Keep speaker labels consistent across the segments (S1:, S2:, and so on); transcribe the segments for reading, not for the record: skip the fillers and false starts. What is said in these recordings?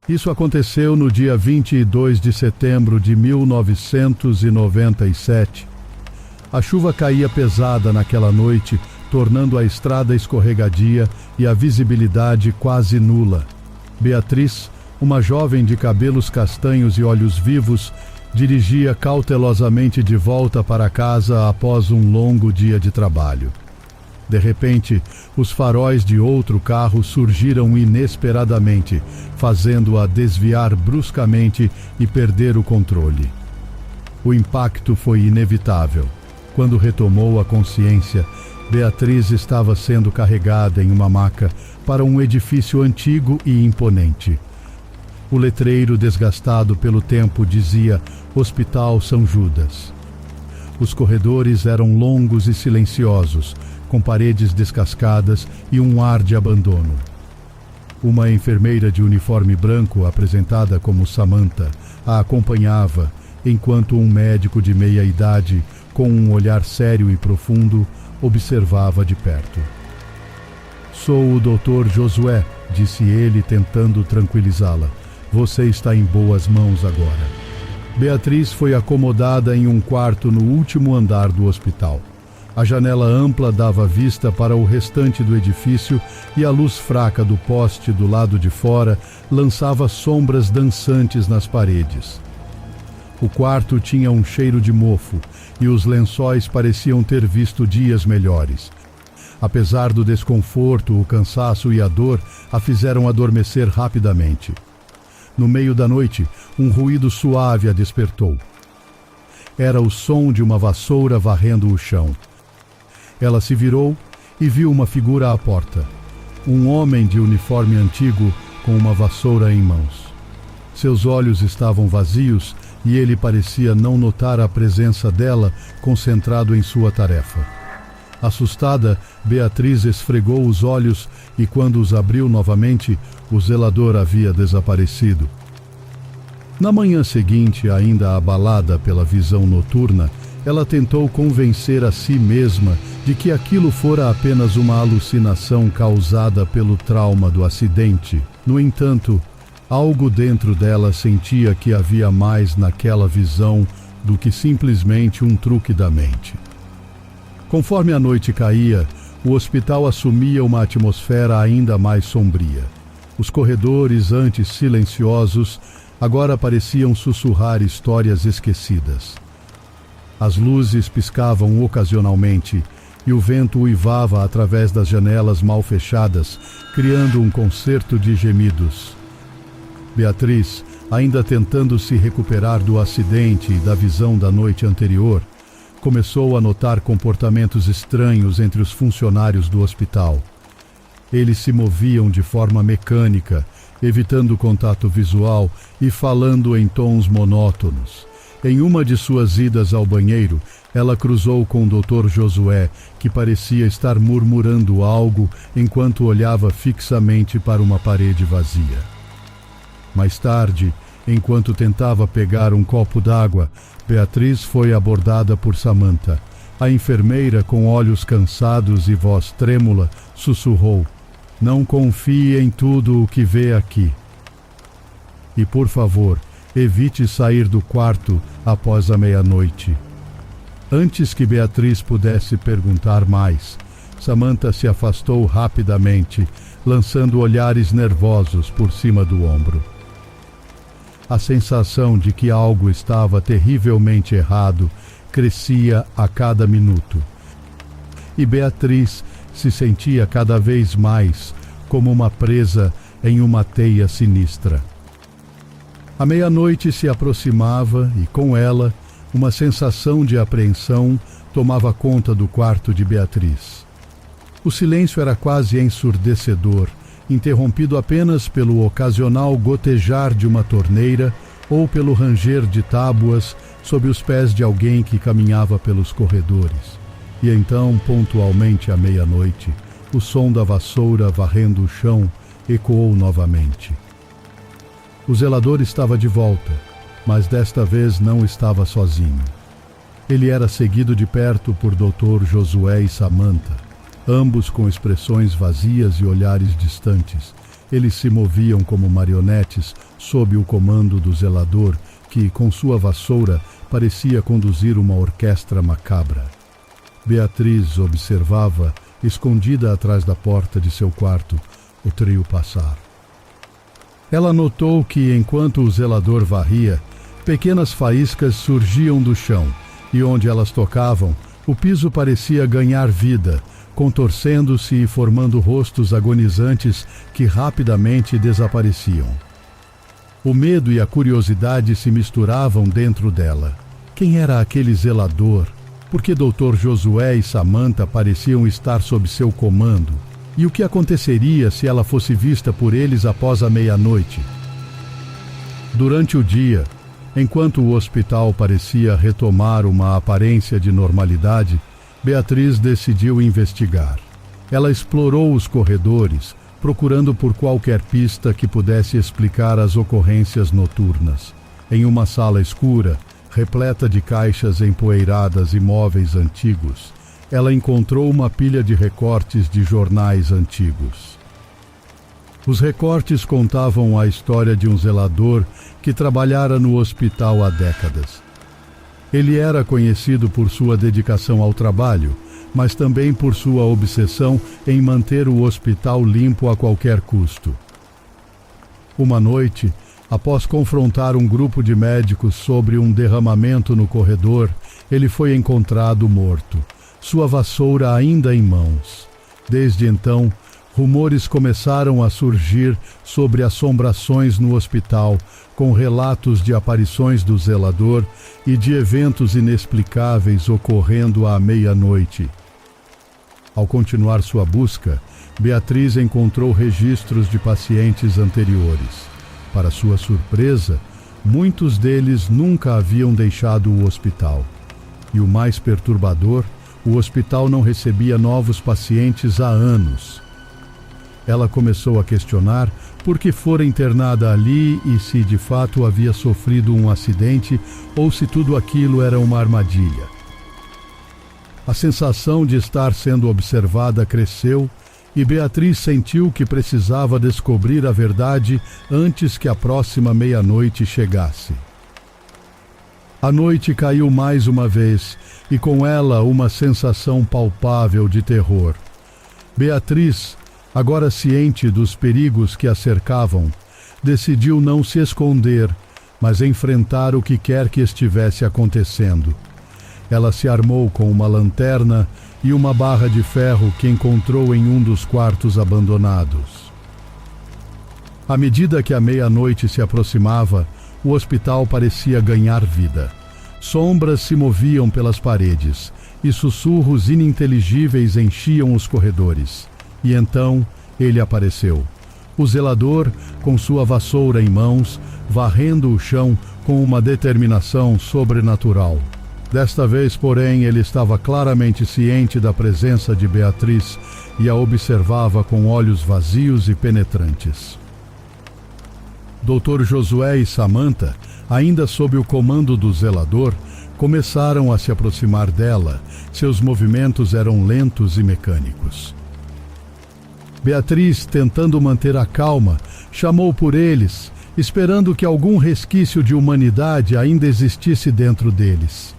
S1: Isso aconteceu no dia 22 de setembro de 1997. A chuva caía pesada naquela noite, tornando a estrada escorregadia e a visibilidade quase nula. Beatriz, uma jovem de cabelos castanhos e olhos vivos, dirigia cautelosamente de volta para casa após um longo dia de trabalho. De repente, os faróis de outro carro surgiram inesperadamente, fazendo-a desviar bruscamente e perder o controle. O impacto foi inevitável. Quando retomou a consciência, Beatriz estava sendo carregada em uma maca para um edifício antigo e imponente. O letreiro desgastado pelo tempo dizia Hospital São Judas. Os corredores eram longos e silenciosos, com paredes descascadas e um ar de abandono. Uma enfermeira de uniforme branco, apresentada como Samantha, a acompanhava, enquanto um médico de meia-idade, com um olhar sério e profundo, observava de perto. "Sou o Dr. Josué", disse ele, tentando tranquilizá-la. "Você está em boas mãos agora." Beatriz foi acomodada em um quarto no último andar do hospital. A janela ampla dava vista para o restante do edifício e a luz fraca do poste do lado de fora lançava sombras dançantes nas paredes. O quarto tinha um cheiro de mofo e os lençóis pareciam ter visto dias melhores. Apesar do desconforto, o cansaço e a dor a fizeram adormecer rapidamente. No meio da noite, um ruído suave a despertou. Era o som de uma vassoura varrendo o chão. Ela se virou e viu uma figura à porta. Um homem de uniforme antigo com uma vassoura em mãos. Seus olhos estavam vazios e ele parecia não notar a presença dela, concentrado em sua tarefa. Assustada, Beatriz esfregou os olhos e, quando os abriu novamente, o zelador havia desaparecido. Na manhã seguinte, ainda abalada pela visão noturna, ela tentou convencer a si mesma de que aquilo fora apenas uma alucinação causada pelo trauma do acidente. No entanto, algo dentro dela sentia que havia mais naquela visão do que simplesmente um truque da mente. Conforme a noite caía, o hospital assumia uma atmosfera ainda mais sombria. Os corredores, antes silenciosos, agora pareciam sussurrar histórias esquecidas. As luzes piscavam ocasionalmente e o vento uivava através das janelas mal fechadas, criando um concerto de gemidos. Beatriz, ainda tentando se recuperar do acidente e da visão da noite anterior, começou a notar comportamentos estranhos entre os funcionários do hospital. Eles se moviam de forma mecânica, evitando contato visual e falando em tons monótonos. Em uma de suas idas ao banheiro, ela cruzou com o Dr. Josué, que parecia estar murmurando algo enquanto olhava fixamente para uma parede vazia. Mais tarde, enquanto tentava pegar um copo d'água, Beatriz foi abordada por Samantha. A enfermeira, com olhos cansados e voz trêmula, sussurrou: "Não confie em tudo o que vê aqui. E, por favor, evite sair do quarto após a meia-noite." Antes que Beatriz pudesse perguntar mais, Samantha se afastou rapidamente, lançando olhares nervosos por cima do ombro. A sensação de que algo estava terrivelmente errado crescia a cada minuto. E Beatriz se sentia cada vez mais como uma presa em uma teia sinistra. A meia-noite se aproximava e, com ela, uma sensação de apreensão tomava conta do quarto de Beatriz. O silêncio era quase ensurdecedor, interrompido apenas pelo ocasional gotejar de uma torneira ou pelo ranger de tábuas sob os pés de alguém que caminhava pelos corredores. E então, pontualmente à meia-noite, o som da vassoura varrendo o chão ecoou novamente. O zelador estava de volta, mas desta vez não estava sozinho. Ele era seguido de perto por Dr. Josué e Samantha, ambos com expressões vazias e olhares distantes, eles se moviam como marionetes sob o comando do zelador, que, com sua vassoura, parecia conduzir uma orquestra macabra. Beatriz observava, escondida atrás da porta de seu quarto, o trio passar. Ela notou que, enquanto o zelador varria, pequenas faíscas surgiam do chão, e onde elas tocavam, o piso parecia ganhar vida, contorcendo-se e formando rostos agonizantes que rapidamente desapareciam. O medo e a curiosidade se misturavam dentro dela. Quem era aquele zelador? Por que Dr. Josué e Samantha pareciam estar sob seu comando? E o que aconteceria se ela fosse vista por eles após a meia-noite? Durante o dia, enquanto o hospital parecia retomar uma aparência de normalidade, Beatriz decidiu investigar. Ela explorou os corredores, procurando por qualquer pista que pudesse explicar as ocorrências noturnas. Em uma sala escura, repleta de caixas empoeiradas e móveis antigos, ela encontrou uma pilha de recortes de jornais antigos. Os recortes contavam a história de um zelador que trabalhara no hospital há décadas. Ele era conhecido por sua dedicação ao trabalho, mas também por sua obsessão em manter o hospital limpo a qualquer custo. Uma noite, após confrontar um grupo de médicos sobre um derramamento no corredor, ele foi encontrado morto, sua vassoura ainda em mãos. Desde então, rumores começaram a surgir sobre assombrações no hospital, com relatos de aparições do zelador e de eventos inexplicáveis ocorrendo à meia-noite. Ao continuar sua busca, Beatriz encontrou registros de pacientes anteriores. Para sua surpresa, muitos deles nunca haviam deixado o hospital. E o mais perturbador, o hospital não recebia novos pacientes há anos. Ela começou a questionar por que fora internada ali e se de fato havia sofrido um acidente ou se tudo aquilo era uma armadilha. A sensação de estar sendo observada cresceu e Beatriz sentiu que precisava descobrir a verdade antes que a próxima meia-noite chegasse. A noite caiu mais uma vez e com ela uma sensação palpável de terror. Beatriz, agora ciente dos perigos que a cercavam, decidiu não se esconder, mas enfrentar o que quer que estivesse acontecendo. Ela se armou com uma lanterna e uma barra de ferro que encontrou em um dos quartos abandonados. À medida que a meia-noite se aproximava, o hospital parecia ganhar vida. Sombras se moviam pelas paredes e sussurros ininteligíveis enchiam os corredores. E então ele apareceu. O zelador, com sua vassoura em mãos, varrendo o chão com uma determinação sobrenatural. Desta vez, porém, ele estava claramente ciente da presença de Beatriz e a observava com olhos vazios e penetrantes. Dr. Josué e Samantha, ainda sob o comando do zelador, começaram a se aproximar dela. Seus movimentos eram lentos e mecânicos. Beatriz, tentando manter a calma, chamou por eles, esperando que algum resquício de humanidade ainda existisse dentro deles.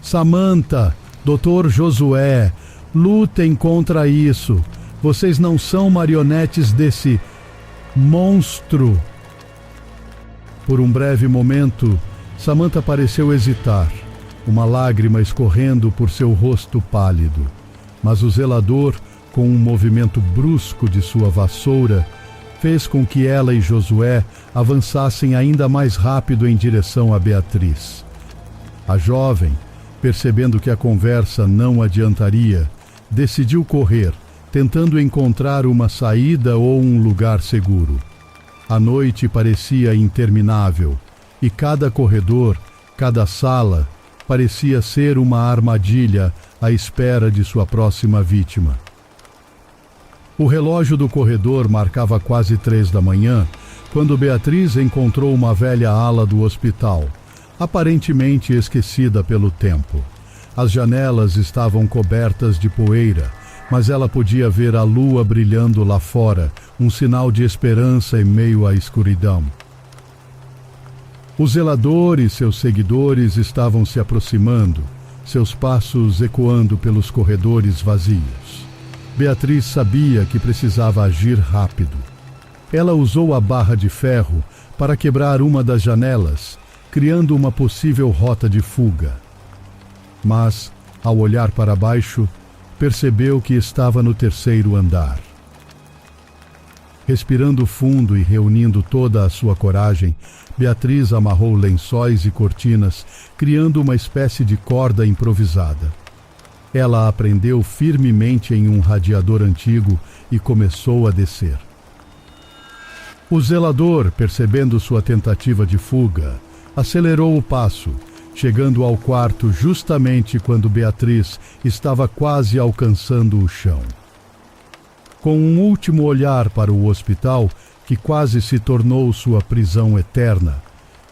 S1: Samantha, Dr. Josué, lutem contra isso. Vocês não são marionetes desse monstro. Por um breve momento, Samantha pareceu hesitar, uma lágrima escorrendo por seu rosto pálido. Mas o zelador, com um movimento brusco de sua vassoura, fez com que ela e Josué avançassem ainda mais rápido em direção a Beatriz. A jovem, percebendo que a conversa não adiantaria, decidiu correr, tentando encontrar uma saída ou um lugar seguro. A noite parecia interminável, e cada corredor, cada sala, parecia ser uma armadilha à espera de sua próxima vítima. O relógio do corredor marcava quase 3 da manhã, quando Beatriz encontrou uma velha ala do hospital, aparentemente esquecida pelo tempo. As janelas estavam cobertas de poeira, mas ela podia ver a lua brilhando lá fora, um sinal de esperança em meio à escuridão. O zelador e seus seguidores estavam se aproximando, seus passos ecoando pelos corredores vazios. Beatriz sabia que precisava agir rápido. Ela usou a barra de ferro para quebrar uma das janelas, criando uma possível rota de fuga. Mas, ao olhar para baixo, percebeu que estava no 3º andar. Respirando fundo e reunindo toda a sua coragem, Beatriz amarrou lençóis e cortinas, criando uma espécie de corda improvisada. Ela a prendeu firmemente em um radiador antigo e começou a descer. O zelador, percebendo sua tentativa de fuga, acelerou o passo, chegando ao quarto justamente quando Beatriz estava quase alcançando o chão. Com um último olhar para o hospital, que quase se tornou sua prisão eterna,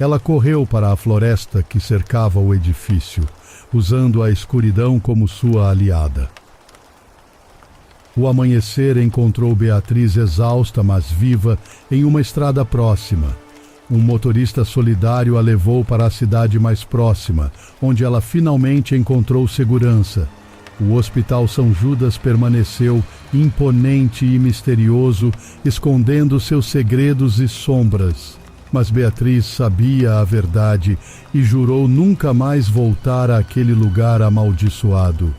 S1: ela correu para a floresta que cercava o edifício, usando a escuridão como sua aliada. O amanhecer encontrou Beatriz exausta, mas viva, em uma estrada próxima. Um motorista solidário a levou para a cidade mais próxima, onde ela finalmente encontrou segurança. O Hospital São Judas permaneceu imponente e misterioso, escondendo seus segredos e sombras. Mas Beatriz sabia a verdade e jurou nunca mais voltar àquele lugar amaldiçoado.